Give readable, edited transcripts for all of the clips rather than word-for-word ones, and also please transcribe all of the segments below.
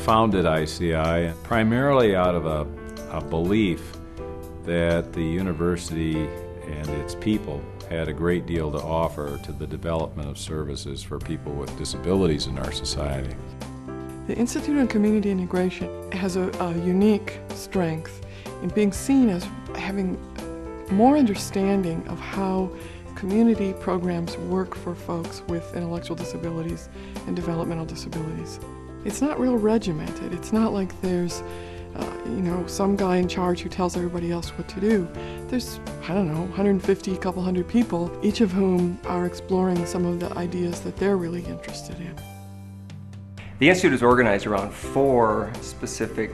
founded ICI primarily out of a belief that the university and its people had a great deal to offer to the development of services for people with disabilities in our society. The Institute on Community Integration has a unique strength in being seen as having more understanding of how community programs work for folks with intellectual disabilities and developmental disabilities. It's not real regimented. It's not like there's some guy in charge who tells everybody else what to do. There's, 150, a couple hundred people, each of whom are exploring some of the ideas that they're really interested in. The Institute is organized around 4 specific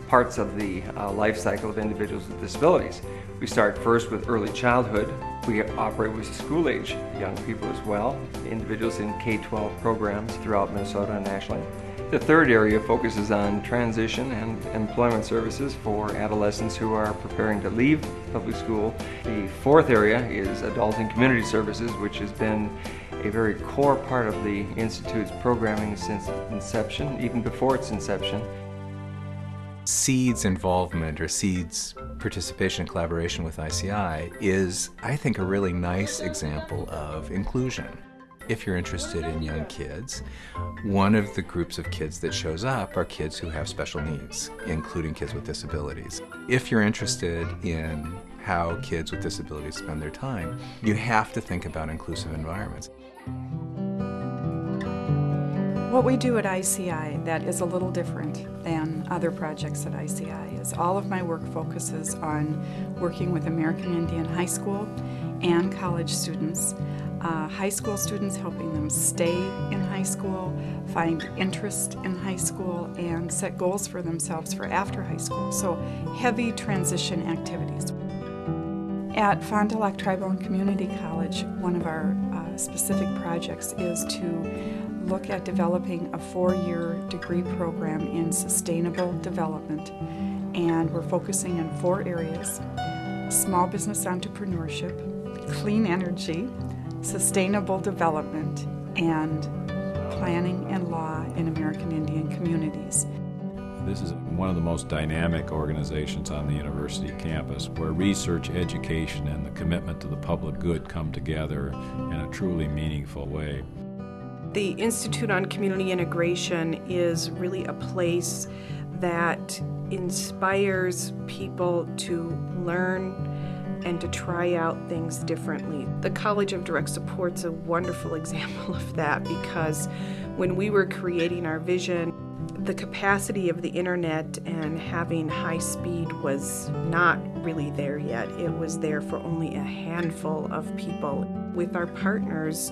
parts of the life cycle of individuals with disabilities. We start first with early childhood. We operate with school-age young people as well, individuals in K-12 programs throughout Minnesota and nationally. The third area focuses on transition and employment services for adolescents who are preparing to leave public school. The fourth area is adult and community services, which has been a very core part of the Institute's programming since inception, even before its inception. SEED's involvement or SEED's participation and collaboration with ICI is, I think, a really nice example of inclusion. If you're interested in young kids, one of the groups of kids that shows up are kids who have special needs, including kids with disabilities. If you're interested in how kids with disabilities spend their time, you have to think about inclusive environments. What we do at ICI that is a little different than other projects at ICI is all of my work focuses on working with American Indian high school and college students. High school students, helping them stay in high school, find interest in high school, and set goals for themselves for after high school. So heavy transition activities. At Fond du Lac Tribal and Community College, one of our specific projects is to look at developing a 4-year degree program in sustainable development. And we're focusing on 4 areas: small business entrepreneurship, clean energy, sustainable development, and planning and law in American Indian communities. This is one of the most dynamic organizations on the university campus, where research, education, and the commitment to the public good come together in a truly meaningful way. The Institute on Community Integration is really a place that inspires people to learn and to try out things differently. The College of Direct Support's a wonderful example of that, because when we were creating our vision, the capacity of the internet and having high speed was not really there yet. It was there for only a handful of people. With our partners,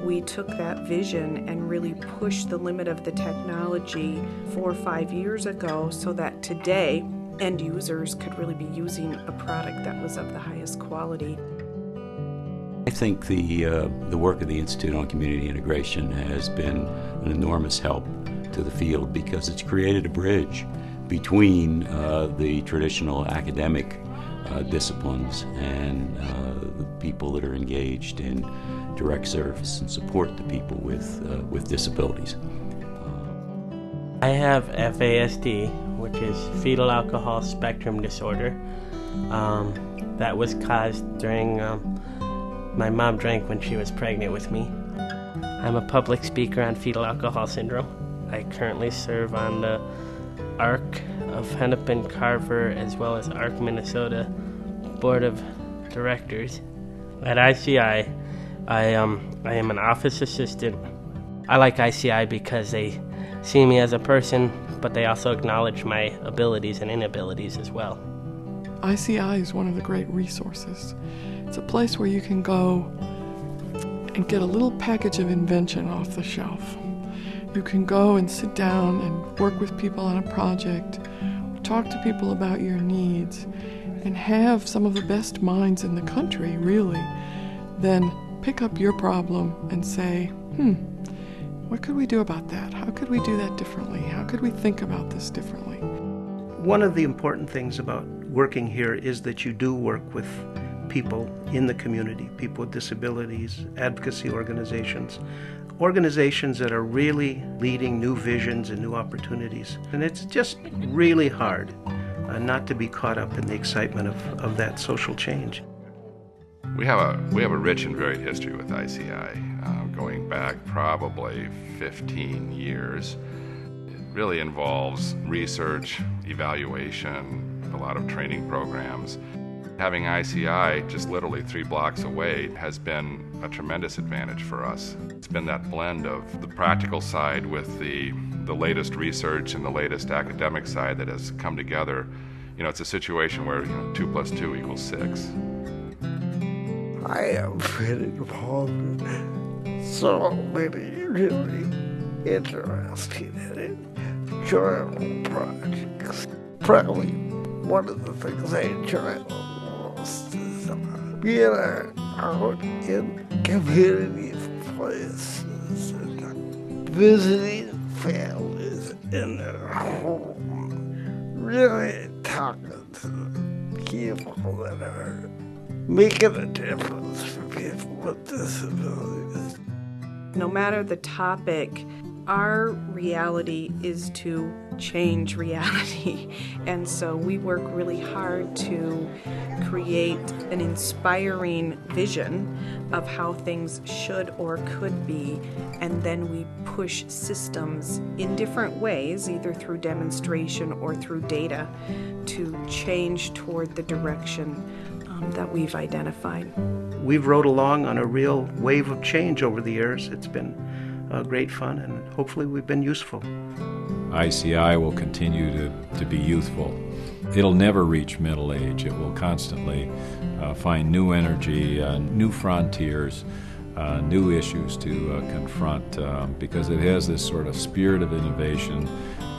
we took that vision and really pushed the limit of the technology 4 or 5 years ago, so that today end users could really be using a product that was of the highest quality. I think the work of the Institute on Community Integration has been an enormous help to the field, because it's created a bridge between the traditional academic disciplines and the people that are engaged in direct service and support to people with disabilities. I have FASD, which is fetal alcohol spectrum disorder. That was caused during my mom drank when she was pregnant with me. I'm a public speaker on fetal alcohol syndrome. I currently serve on the ARC of Hennepin Carver as well as ARC Minnesota Board of Directors. At ICI, I am an office assistant. I like ICI because they see me as a person, but they also acknowledge my abilities and inabilities as well. ICI is one of the great resources. It's a place where you can go and get a little package of invention off the shelf. You can go and sit down and work with people on a project, talk to people about your needs, and have some of the best minds in the country, really, then pick up your problem and say, what could we do about that? How could we do that differently? How could we think about this differently? One of the important things about working here is that you do work with people in the community, people with disabilities, advocacy organizations that are really leading new visions and new opportunities. And it's just really hard not to be caught up in the excitement of that social change. We have a rich and varied history with ICI, going back probably 15 years. It really involves research, evaluation, a lot of training programs. Having ICI just literally 3 blocks away has been a tremendous advantage for us. It's been that blend of the practical side with the latest research and the latest academic side that has come together. You know, it's a situation where 2 + 2 = 6. I am been involved in so many really interesting and enjoyable projects. Probably one of the things I enjoy the most is being out in community places and visiting families in their home, really talking to the people that are making a difference for people with disabilities. No matter the topic, our reality is to change reality. And so we work really hard to create an inspiring vision of how things should or could be, and then we push systems in different ways, either through demonstration or through data, to change toward the direction that we've identified. We've rode along on a real wave of change over the years. It's been great fun, and hopefully we've been useful. ICI will continue to be youthful. It'll never reach middle age. It will constantly find new energy, new frontiers, new issues to confront, because it has this sort of spirit of innovation,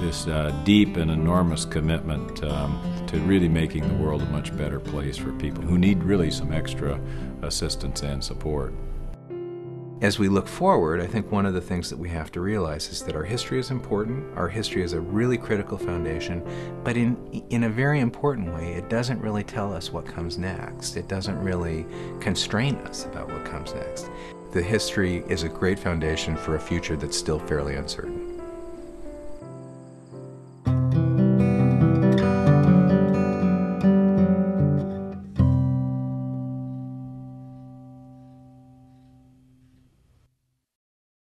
this deep and enormous commitment to really making the world a much better place for people who need really some extra assistance and support. As we look forward, I think one of the things that we have to realize is that our history is important. Our history is a really critical foundation, but in a very important way, it doesn't really tell us what comes next. It doesn't really constrain us about what comes next. The history is a great foundation for a future that's still fairly uncertain.